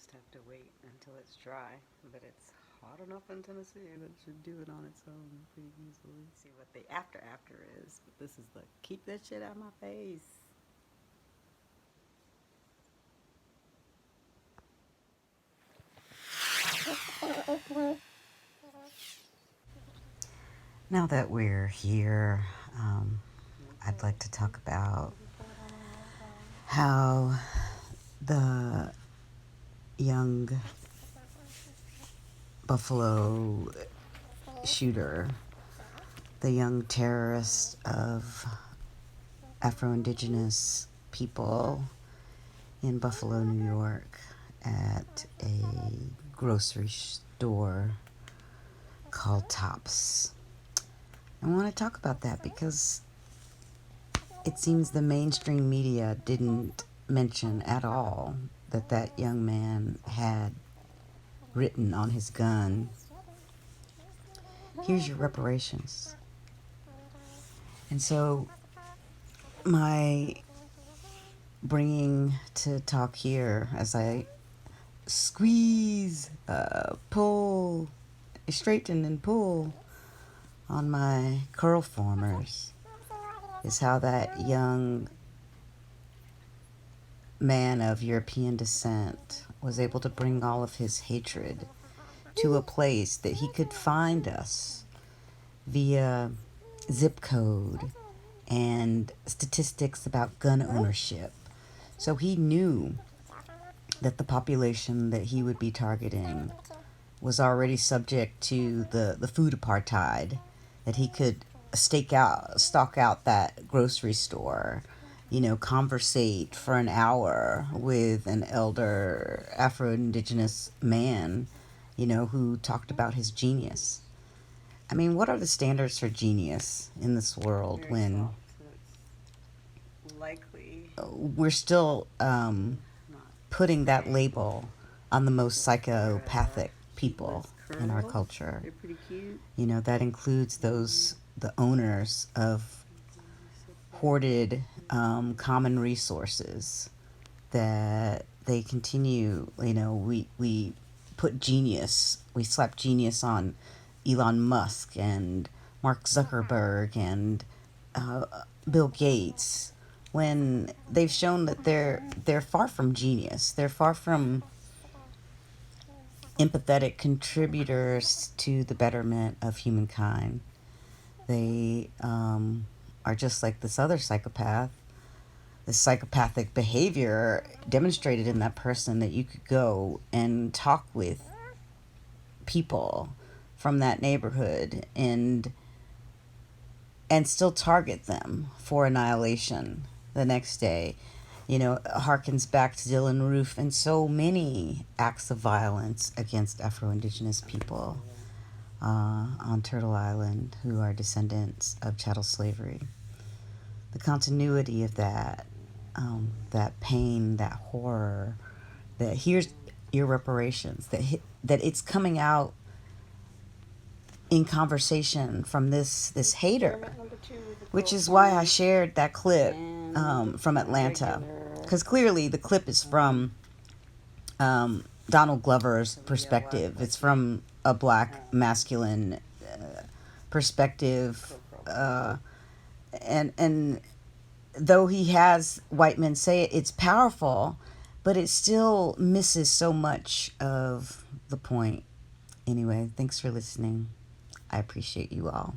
just have to wait until it's dry. But it's hot enough in Tennessee that it should do it on its own pretty easily. See what the after is. But this is the keep that shit out of my face. Now that we're here, I'd like to talk about how the young Buffalo shooter, the young terrorist of Afro-Indigenous people in Buffalo, New York, at a grocery store called Tops. I want to talk about that because it seems the mainstream media didn't mention at all that that young man had written on his gun, "Here's your reparations." And so my bringing to talk here as I squeeze, pull, straighten and pull on my Curlformers is how that young man of European descent was able to bring all of his hatred to a place that he could find us via zip code and statistics about gun ownership. So he knew that the population that he would be targeting was already subject to the food apartheid, that he could stalk out that grocery store, conversate for an hour with an elder Afro-Indigenous man, who talked about his genius. I mean, what are the standards for genius in this world when likely we're still putting that label on the most psychopathic people in our culture? They're pretty cute. That includes the owners of hoarded common resources that they continue, we put genius, we slap genius on Elon Musk and Mark Zuckerberg and Bill Gates, when they've shown that they're far from genius. They're far from empathetic contributors to the betterment of humankind. They are just like this other psychopath. This psychopathic behavior demonstrated in that person that you could go and talk with people from that neighborhood and still target them for annihilation the next day. Harkens back to Dylan Roof and so many acts of violence against Afro-Indigenous people on Turtle Island who are descendants of chattel slavery. The continuity of that pain, that horror, that here's your reparations, that it's coming out in conversation from this hater, which is why I shared that clip from Atlanta, because clearly the clip is from Donald Glover's perspective. It's from a black masculine perspective, and though he has white men say it, it's powerful, but it still misses so much of the point. Anyway, thanks for listening. I appreciate you all.